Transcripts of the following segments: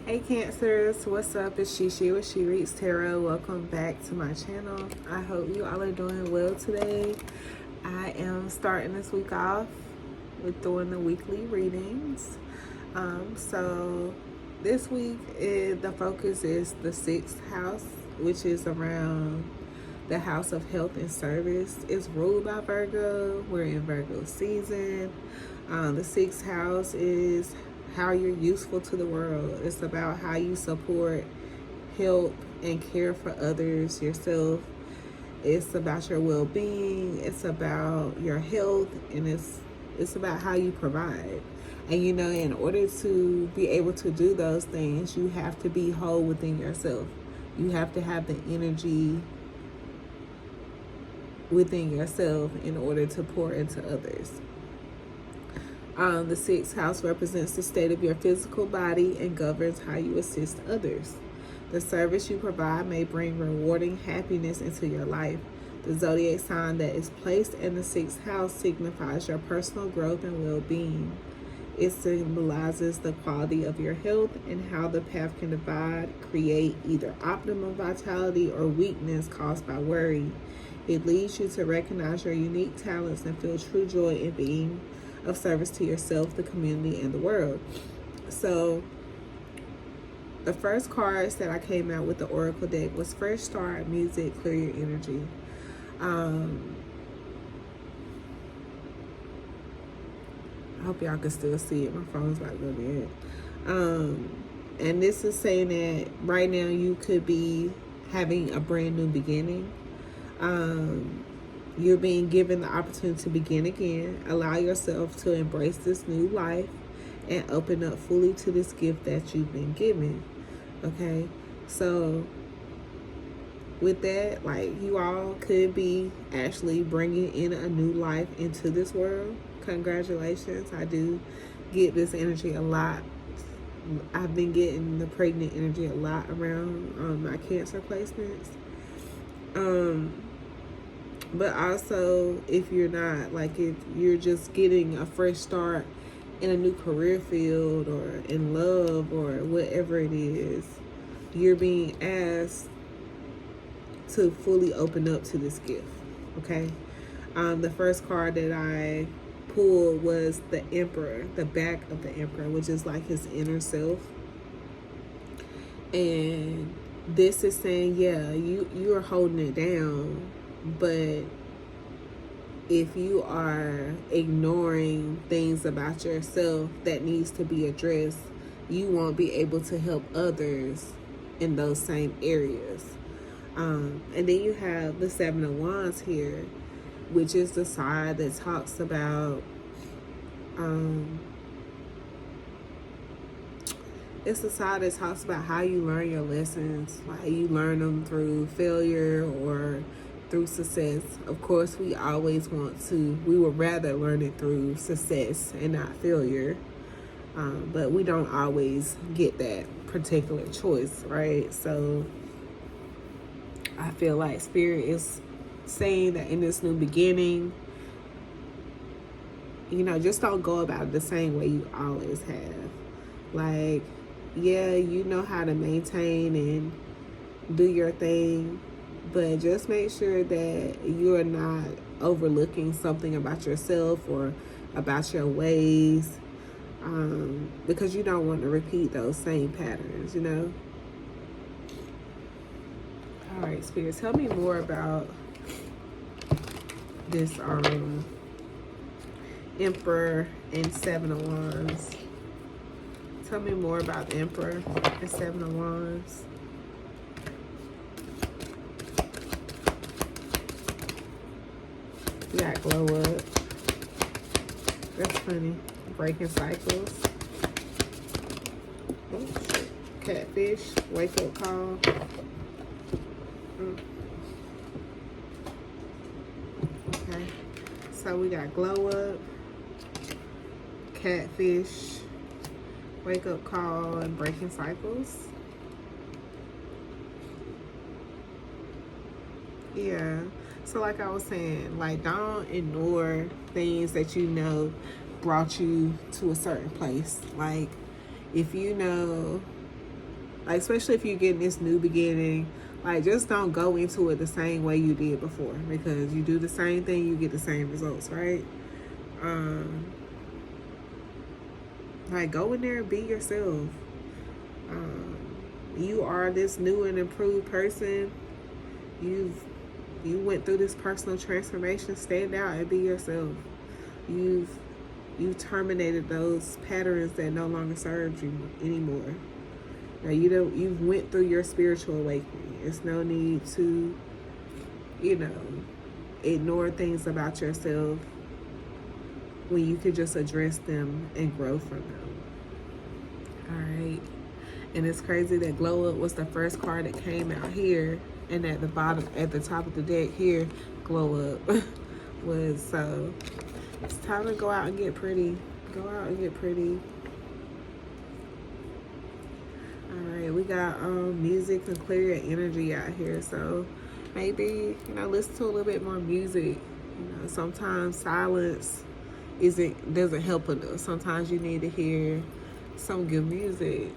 Hey Cancers, what's up? It's Shishi with She Reads Tarot. Welcome back to my channel. I hope you all are doing well today. I am starting this week off with doing the weekly readings. So this week the focus is the 6th house, which is around the house of health and service. It's ruled by Virgo. We're in Virgo season. The 6th house is how you're useful to the world. It's about how you support, help, and care for others, yourself. It's about your well-being. It's about your health, and it's about how you provide. And you know, in order to be able to do those things, you have to be whole within yourself. You have to have the energy within yourself in order to pour into others. The 6th house represents the state of your physical body and governs how you assist others. The service you provide may bring rewarding happiness into your life. The zodiac sign that is placed in the 6th house signifies your personal growth and well-being. It symbolizes the quality of your health and how the path can divide, create either optimum vitality or weakness caused by worry. It leads you to recognize your unique talents and feel true joy in being of service to yourself, the community, and the world. So the first cards that I came out with the Oracle deck was Fresh Start, Music, Clear Your Energy. I hope y'all can still see it. My phone's about to go dead. And this is saying that right now you could be having a brand new beginning. You're being given the opportunity to begin again. Allow yourself to embrace this new life and open up fully to this gift that you've been given. Okay? So with that, like, you all could be actually bringing in a new life into this world. Congratulations. I do get this energy a lot. I've been getting the pregnant energy a lot around my Cancer placements. But also, if you're not, like, if you're just getting a fresh start in a new career field or in love or whatever it is, you're being asked to fully open up to this gift, okay? The first card that I pulled was the Emperor, the back of the Emperor, which is like his inner self. And this is saying, yeah, you are holding it down, but if you are ignoring things about yourself that needs to be addressed, you won't be able to help others in those same areas. And then you have the 7 of Wands here, which is the side that talks about it's the side that talks about how you learn your lessons, how you learn them through failure or through success. Of course, we would rather learn it through success and not failure. But we don't always get that particular choice, right? So I feel like Spirit is saying that in this new beginning, you know, just don't go about it the same way you always have. Like, yeah, you know how to maintain and do your thing, but just make sure that you're not overlooking something about yourself or about your ways, because you don't want to repeat those same patterns, you know? All right, Spirit, tell me more about this Emperor and 7 of Wands. Tell me more about the Emperor and 7 of Wands. We got Glow Up. That's funny. Breaking Cycles. Oh, shit. Catfish. Wake Up Call. Okay. So we got Glow Up, Catfish, Wake Up Call, and Breaking Cycles. Yeah. So like I was saying, like, don't ignore things that you know brought you to a certain place. Like, if you know Like, especially if you're getting this new beginning, like, just don't go into it the same way you did before, because you do the same thing, you get the same results, right? Like, go in there and be yourself. You are this new and improved person. You went through this personal transformation. Stand out and be yourself. You've terminated those patterns that no longer serve you anymore. Now, you've went through your spiritual awakening. It's no need to, ignore things about yourself when you could just address them and grow from them. All right. And it's crazy that Glow Up was the first card that came out here, and at the top of the deck here, Glow Up was. So it's time to go out and get pretty. Go out and get pretty. All right, we got music and clear your energy out here. So maybe listen to a little bit more music. Sometimes silence doesn't help enough. Sometimes you need to hear some good music.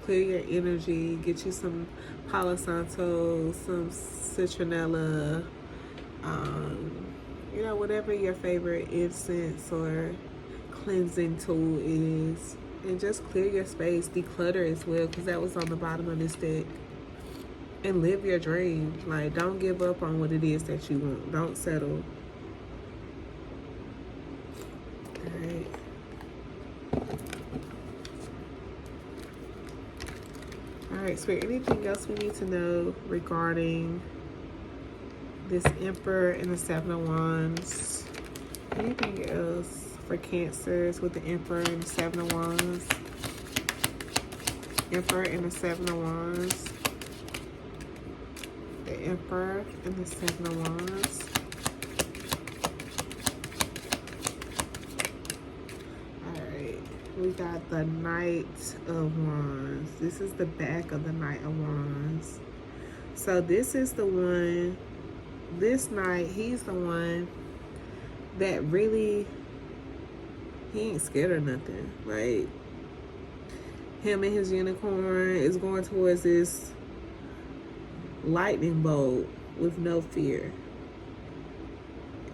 Clear your energy, get you some Palo Santo, some citronella, whatever your favorite incense or cleansing tool is, and just clear your space, declutter as well, because that was on the bottom of this deck. And live your dream. Like, don't give up on what it is that you want. Don't settle. All right. Alright, so anything else we need to know regarding this Emperor and the Seven of Wands? Anything else for Cancers with the Emperor and the Seven of Wands? Emperor and the Seven of Wands. The Emperor and the Seven of Wands. We got the Knight of Wands. This is the back of the Knight of Wands. So this is the one, this Knight, he's the one that really, he ain't scared of nothing. Like, him and his unicorn is going towards this lightning bolt with no fear.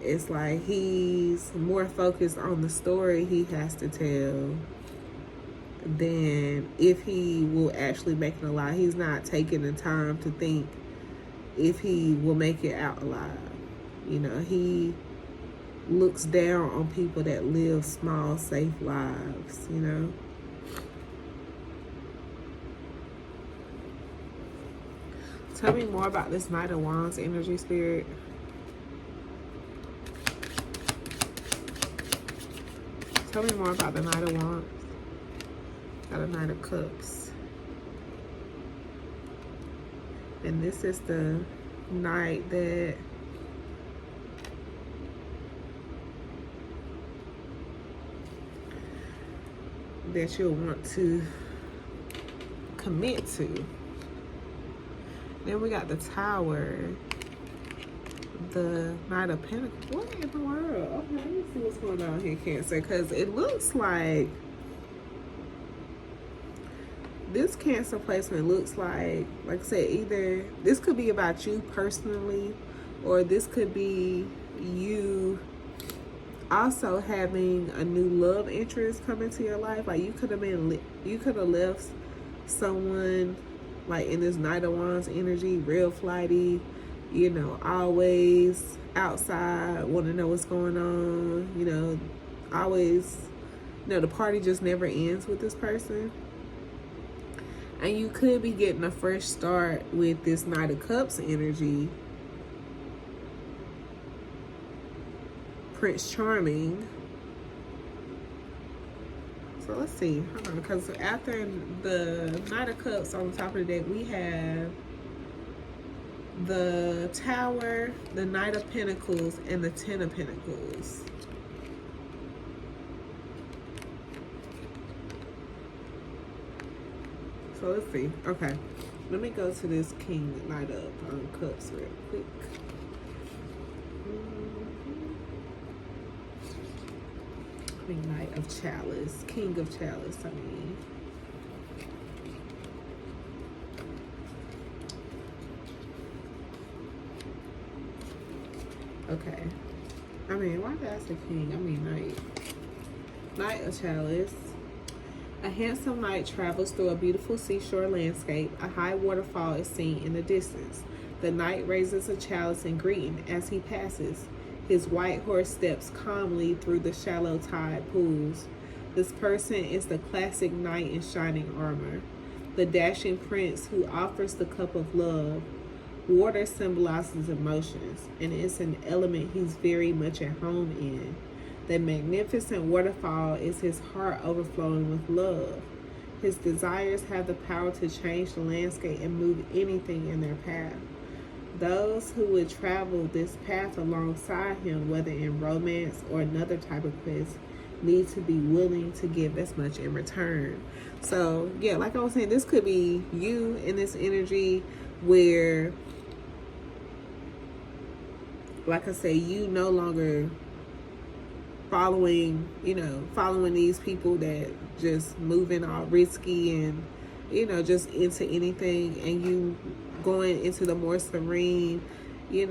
It's like he's more focused on the story he has to tell than if he will actually make it alive. He's not taking the time to think if he will make it out alive. He looks down on people that live small, safe lives, Tell me more about this Knight of Wands energy, Spirit. Tell me more about the Knight of Wands. Got a Knight of Cups. And this is the Knight that you'll want to commit to. Then we got the Tower. The Knight of Pentacles. What in the world? Okay, let me see what's going on here, Cancer. Because it looks like this Cancer placement looks like I said, either this could be about you personally, or this could be you also having a new love interest come into your life. Like, you could have left someone like in this Knight of Wands energy, real flighty, always outside, want to know what's going on, always, the party just never ends with this person. And you could be getting a fresh start with this Knight of Cups energy. Prince Charming. So let's see. Hold on, because after the Knight of Cups on the top of the deck, we have the Tower, the Knight of Pentacles, and the Ten of Pentacles. So let's see. Okay, let me go to this King Knight of Cups real quick. Knight of Chalice, King of Chalice, I mean. Okay. I mean, why did I say king? I mean knight. Knight of Chalice. A handsome knight travels through a beautiful seashore landscape. A high waterfall is seen in the distance. The knight raises a chalice in greeting as he passes. His white horse steps calmly through the shallow tide pools. This person is the classic knight in shining armor, the dashing prince who offers the cup of love. Water symbolizes emotions, and it's an element he's very much at home in. The magnificent waterfall is his heart overflowing with love. His desires have the power to change the landscape and move anything in their path. Those who would travel this path alongside him, whether in romance or another type of quest, need to be willing to give as much in return. So, yeah, like I was saying, this could be you in this energy where, like I say, you no longer following these people that just moving all risky and, just into anything, and you going into the more serene, you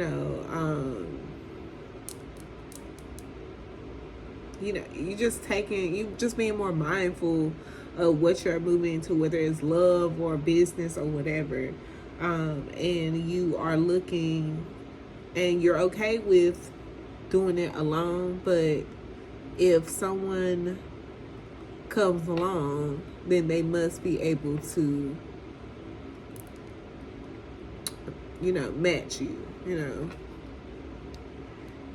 just being more mindful of what you're moving into, whether it's love or business or whatever. And you are looking, and you're okay with doing it alone, but if someone comes along, then they must be able to, match you,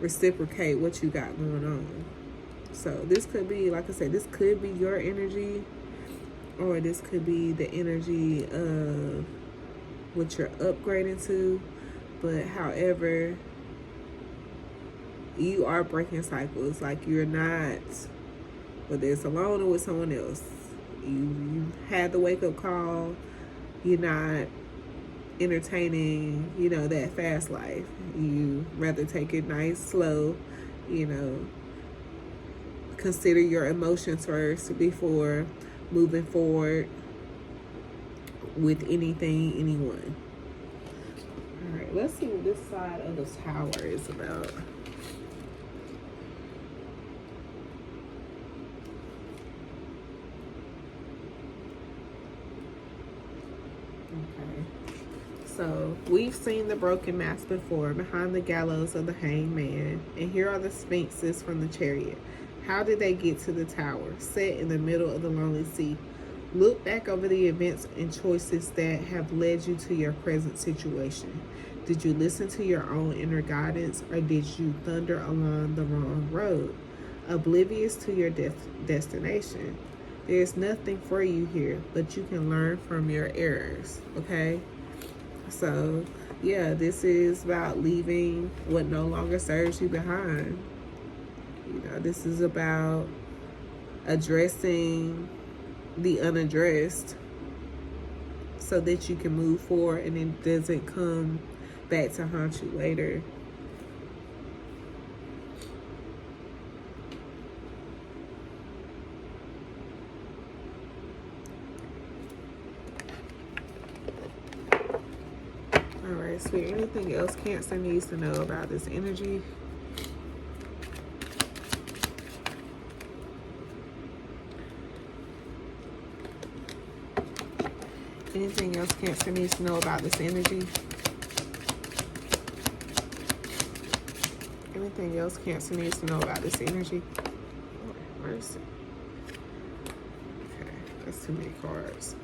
reciprocate what you got going on. So this could be, like I said, this could be your energy, or this could be the energy of what you're upgrading to. But however, you are breaking cycles. Like, you're not, whether it's alone or with someone else, you had the wake-up call. You're not entertaining, that fast life. You rather take it nice, slow, consider your emotions first before moving forward with anything, anyone. All right, let's see what this side of the tower is about. So, we've seen the broken mask before, behind the gallows of the hanged man, and here are the sphinxes from the chariot. How did they get to the tower, set in the middle of the lonely sea? Look back over the events and choices that have led you to your present situation. Did you listen to your own inner guidance, or did you thunder along the wrong road, oblivious to your destination? There's nothing for you here, but you can learn from your errors, okay? So, yeah, this is about leaving what no longer serves you behind. This is about addressing the unaddressed so that you can move forward and it doesn't come back to haunt you later. Alright, so anything else Cancer needs to know about this energy? Anything else Cancer needs to know about this energy? Anything else Cancer needs to know about this energy? Oh, mercy. Okay, that's too many cards.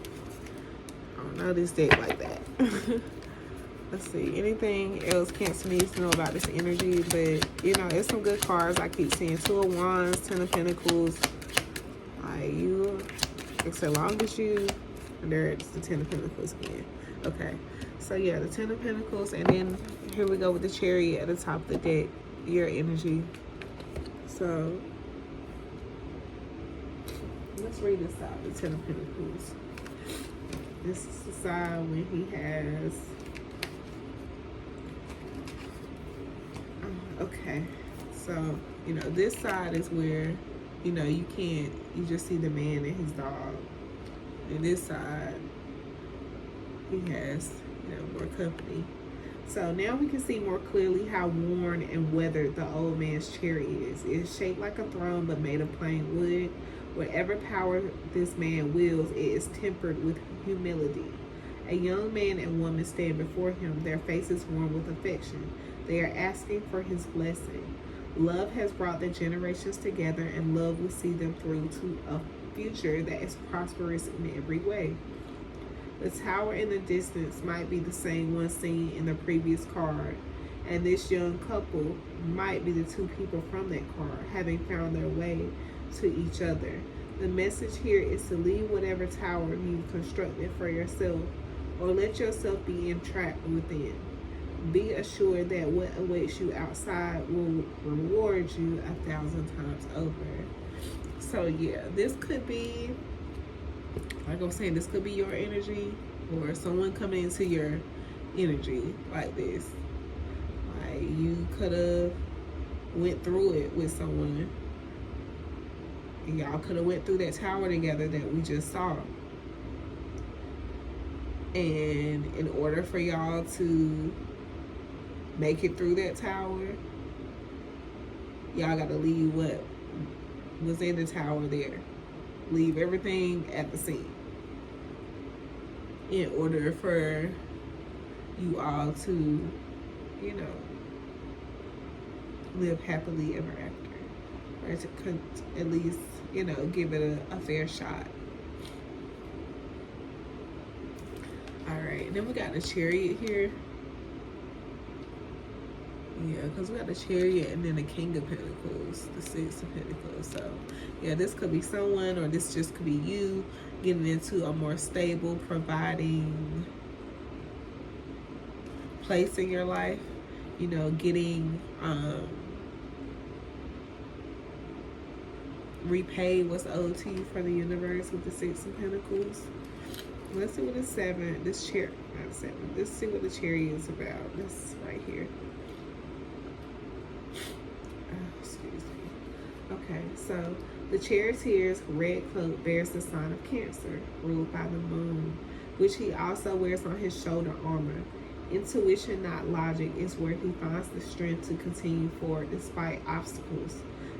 I don't know this deck like that. Let's see. Anything else Cancer needs to know about this energy? But, it's some good cards. I keep seeing Two of Wands, Ten of Pentacles. So long as you... There's the Ten of Pentacles again. Okay. So, yeah, the Ten of Pentacles. And then here we go with the Chariot at the top of the deck. Your energy. So, let's read this out. The Ten of Pentacles. This is the side when he has... Okay, so, this side is where, you just see the man and his dog. And this side, he has, more company. So now we can see more clearly how worn and weathered the old man's chair is. It is shaped like a throne but made of plain wood. Whatever power this man wields, it is tempered with humility. A young man and woman stand before him, their faces warm with affection. They are asking for his blessing. Love has brought the generations together, and love will see them through to a future that is prosperous in every way. The tower in the distance might be the same one seen in the previous card, and this young couple might be the two people from that card, having found their way to each other. The message here is to leave whatever tower you've constructed for yourself, or let yourself be entrapped within. Be assured that what awaits you outside will reward you 1,000 times over. So yeah, this could be, like I was saying, this could be your energy or someone coming into your energy like this. Like you could have went through it with someone. And y'all could have went through that tower together that we just saw. And in order for y'all to make it through that tower, y'all got to leave what was in the tower there. Leave everything at the scene in order for you all to, you know, live happily ever after, or to at least, you know, give it a fair shot. All right, then we got the Chariot here. Yeah, because we got the Chariot and then the King of Pentacles, the Six of Pentacles. So, yeah, this could be someone, or this just could be you getting into a more stable, providing place in your life. You know, getting repaid what's owed to you from the universe with the Six of Pentacles. Let's see what the Seven, this chair, not Seven. Let's see what the Chariot is about. This right here. Excuse me. Okay, so the Charioteer's red cloak bears the sign of Cancer, ruled by the moon, which he also wears on his shoulder armor. Intuition, not logic, is where he finds the strength to continue forward despite obstacles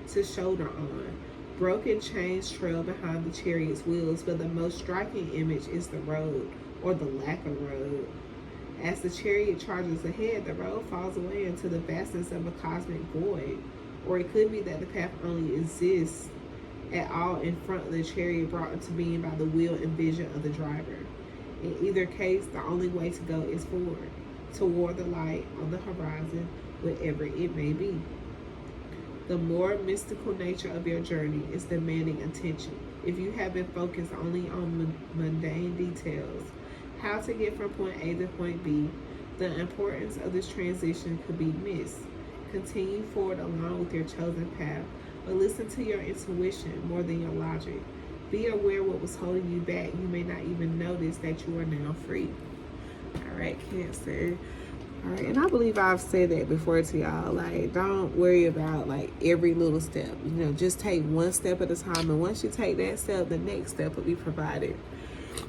to shoulder on. Broken chains trail behind the chariot's wheels, but the most striking image is the road, or the lack of road. As the chariot charges ahead, the road falls away into the vastness of a cosmic void. Or it could be that the path only exists at all in front of the chariot, brought into being by the will and vision of the driver. In either case, the only way to go is forward, toward the light on the horizon, wherever it may be. The more mystical nature of your journey is demanding attention. If you have been focused only on mundane details, how to get from point A to point B, the importance of this transition could be missed. Continue forward along with your chosen path, but listen to your intuition more than your logic. Be aware what was holding you back. You may not even notice that you are now free. All right, Cancer. All right, and I believe I've said that before to y'all. Like, don't worry about like every little step. You know, just take one step at a time, and once you take that step, the next step will be provided.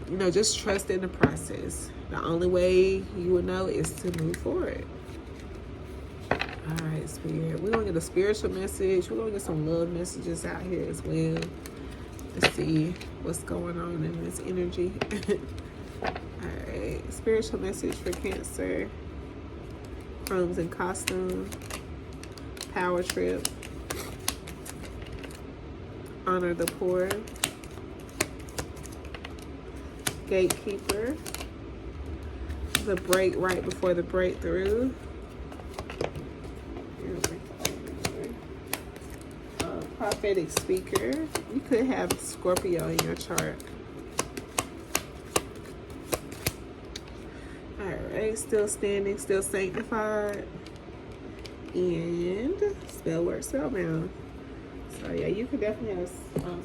You know, just trust in the process. The only way you will know is to move forward. All right, Spirit. We're going to get a spiritual message. We're going to get some love messages out here as well. Let's see what's going on in this energy. All right, spiritual message for Cancer. Chromes and Costume. Power Trip. Honor the Poor. Gatekeeper. The break right before the breakthrough. Prophetic speaker. You could have Scorpio in your chart. Alright, still standing, still sanctified. And spell work, spellbound. So yeah, you could definitely have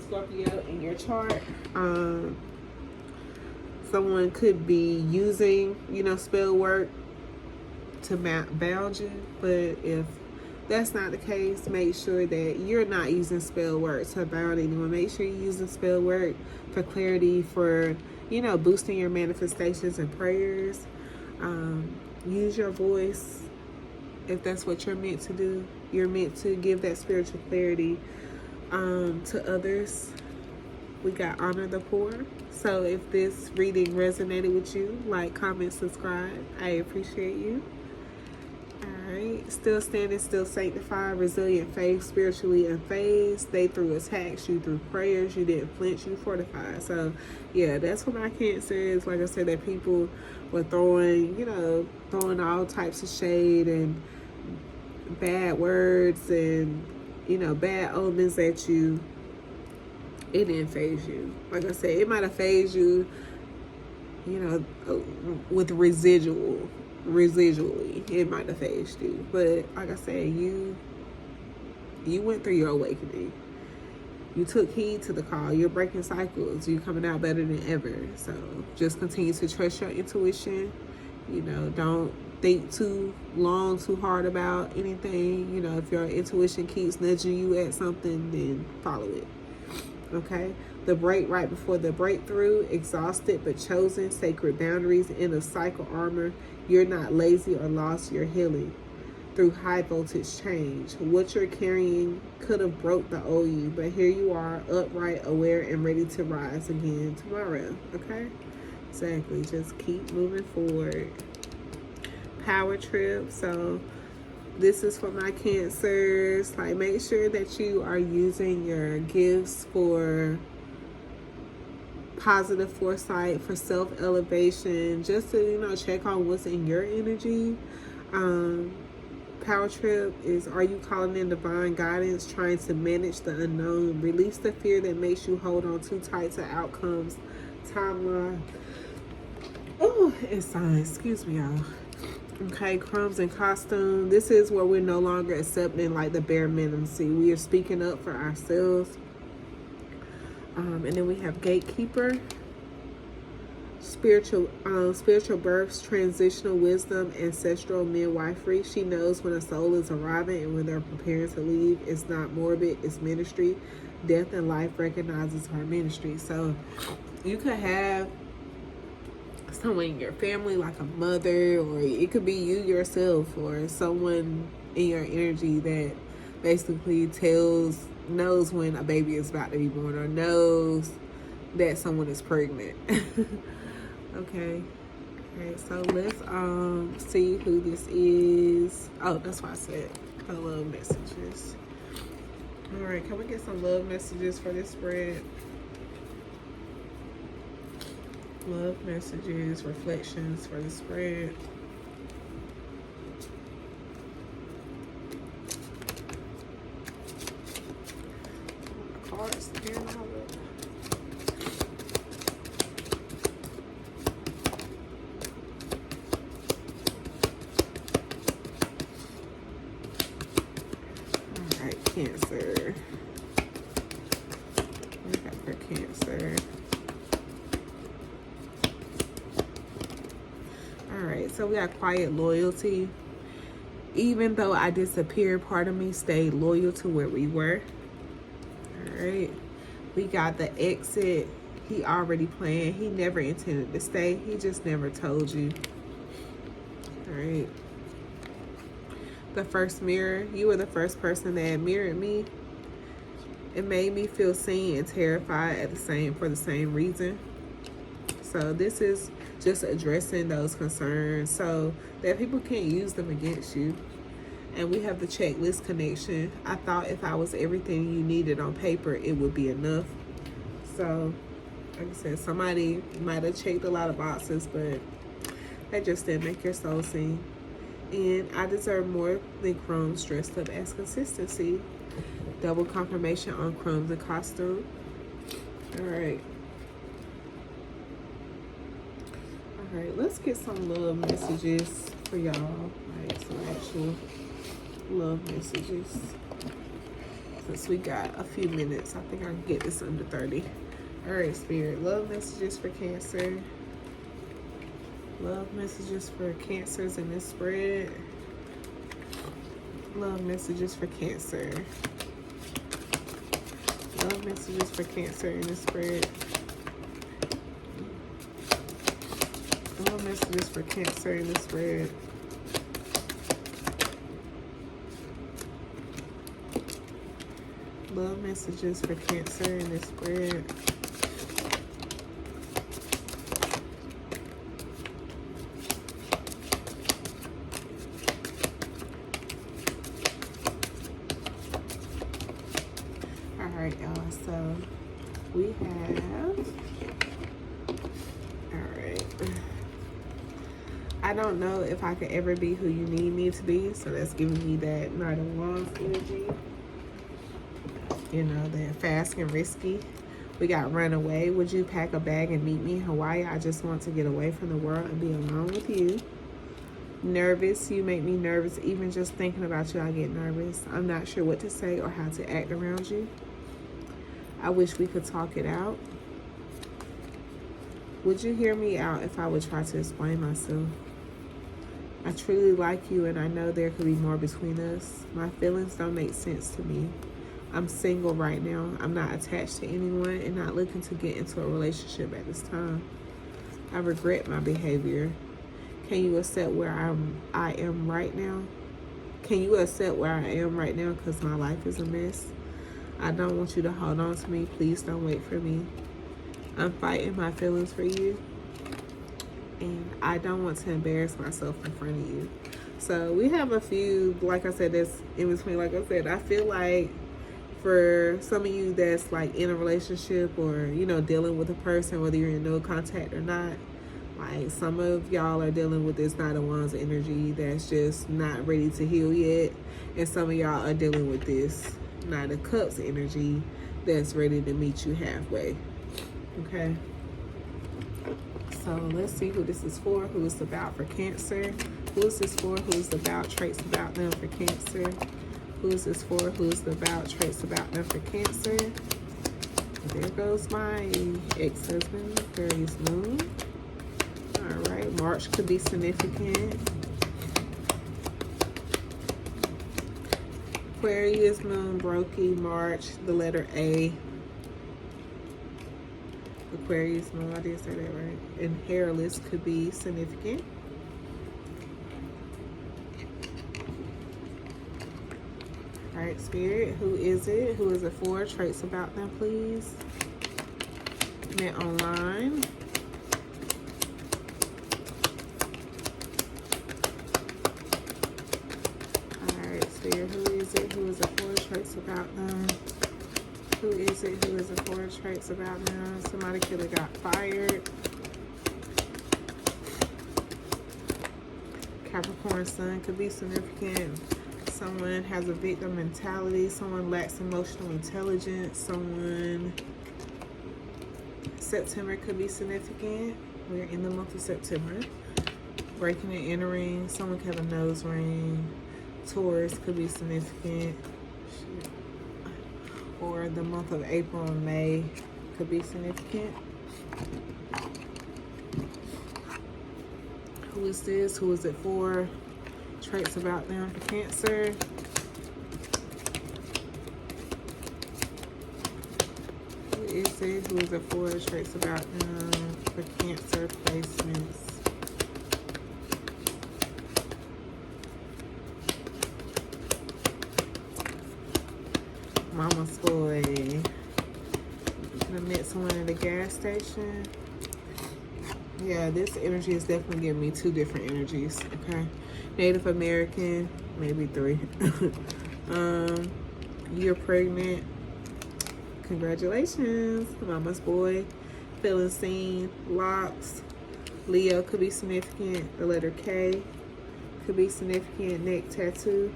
Scorpio in your chart. Someone could be using, you know, spell work to bound you, but if that's not the case, make sure that you're not using spell work to bound anyone. Make sure you're using spell work for clarity, for, you know, boosting your manifestations and prayers. use your voice if that's what you're meant to do. You're meant to give that spiritual clarity to others. We got honor the poor. So if this reading resonated with you, like, comment, subscribe. I appreciate you. Alright. Still standing, still sanctified, resilient faith, spiritually unfazed. They threw attacks, you threw prayers, you didn't flinch, you fortified. So yeah, that's what my Cancer is. Like I said, that people were throwing, throwing all types of shade and bad words and, bad omens at you. It didn't phase you. Like I said, it might have phased you, with residually, it might have phased you. But like I said, you went through your awakening. You took heed to the call. You're breaking cycles. You're coming out better than ever. So just continue to trust your intuition. Don't think too long, too hard about anything. If your intuition keeps nudging you at something, then follow it. Okay? The break right before the breakthrough, exhausted but chosen, sacred boundaries in a cycle armor. You're not lazy or lost, you're healing through high voltage change. What you're carrying could have broke the old you, but here you are, upright, aware, and ready to rise again tomorrow. Okay? Exactly. Just keep moving forward. Power trip. So this is for my Cancers. Like, make sure that you are using your gifts for positive foresight, for self-elevation, just to, check on what's in your energy. Power trip is, are you calling in divine guidance, trying to manage the unknown? Release the fear that makes you hold on too tight to outcomes. Timeline. Oh, it's signs. Excuse me, y'all. Okay, crumbs and costume. This is where we're no longer accepting like the bare minimum. See, we are speaking up for ourselves. And then we have gatekeeper, spiritual births, transitional wisdom, ancestral midwifery. She knows when a soul is arriving and when they're preparing to leave. It's not morbid, it's ministry. Death and life recognizes her ministry. So you could have someone in your family, like a mother, or it could be you yourself, or someone in your energy that basically knows when a baby is about to be born, or knows that someone is pregnant. Okay. Alright, so let's see who this is. Oh, that's why I said love messages. Alright, can we get some love messages for this spread? Love messages, reflections for the spread. Cards again. Alright, Cancer. We got for Cancer. Alright, so we got quiet loyalty. Even though I disappeared, part of me stayed loyal to where we were. Alright. We got the exit. He already planned. He never intended to stay. He just never told you. Alright. The first mirror. You were the first person that mirrored me. It made me feel seen and terrified for the same reason. So this is just addressing those concerns so that people can't use them against you. And we have the checklist connection. I thought if I was everything you needed on paper, it would be enough. So, like I said, somebody might have checked a lot of boxes, but that just didn't make your soul sing. And I deserve more than crumbs dressed up as consistency. Double confirmation on crumbs and costume. All right. All right, let's get some love messages for y'all. All right, some actual love messages. Since we got a few minutes, I think I can get this under 30. All right, Spirit, love messages for Cancer. Love messages for Cancers in this spread. Love messages for Cancer. Love messages for Cancer in this spread. Love messages for Cancer in this spread. Love messages for Cancer in this spread. Alright, y'all. So we have... Alright. I don't know if I could ever be who you need me to be. So that's giving me that Knight of Wands energy. You know, that fast and risky. We got runaway. Would you pack a bag and meet me in Hawaii? I just want to get away from the world and be alone with you. Nervous. You make me nervous. Even just thinking about you, I get nervous. I'm not sure what to say or how to act around you. I wish we could talk it out. Would you hear me out if I would try to explain myself? I truly like you and I know there could be more between us. My feelings don't make sense to me. I'm single right now. I'm not attached to anyone and not looking to get into a relationship at this time. I regret my behavior. Can you accept where I am right now? Can you accept where I am right now because my life is a mess? I don't want you to hold on to me. Please don't wait for me. I'm fighting my feelings for you. And I don't want to embarrass myself in front of you. So we have a few, like I said, that's in between. Like I said, I feel like for some of you that's like in a relationship or, you know, dealing with a person, whether you're in no contact or not, like some of y'all are dealing with this Knight of Wands energy that's just not ready to heal yet. And some of y'all are dealing with this Knight of Cups energy that's ready to meet you halfway. Okay. So let's see who this is for, who it's about for Cancer. Who is this for, who is about, traits about them for Cancer. Who is this for, who is about, traits about them for Cancer. There goes my ex-husband, Aquarius moon. All right, March could be significant. Aquarius moon, Brokey, March, the letter A. Aquarius moon, I did say that right. And hairless could be significant. All right, Spirit, who is it? Who is it for? Traits about them, please. Met online. All right, Spirit, who is it? Who is it for? Traits about them. Who is it? Who is it for? Traits about them. Somebody could have got fired. Capricorn sun could be significant. Someone has a victim mentality. Someone lacks emotional intelligence. Someone... September could be significant. We're in the month of September. Breaking and entering. Someone could have a nose ring. Taurus could be significant. Or the month of April and May could be significant. Who is this? Who is it for? Traits about them for Cancer. Who is it? Who is it for? Traits about them for Cancer placements. Mama's boy. I met someone at a gas station. Yeah, this energy is definitely giving me two different energies. Okay. Native American, maybe three. You're pregnant. Congratulations. Mama's boy. Feeling seen. Locks. Leo could be significant. The letter K could be significant. Neck tattoo.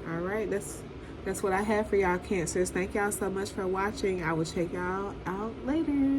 All right, that's what I have for y'all, Cancers. Thank y'all so much for watching. I will check y'all out later.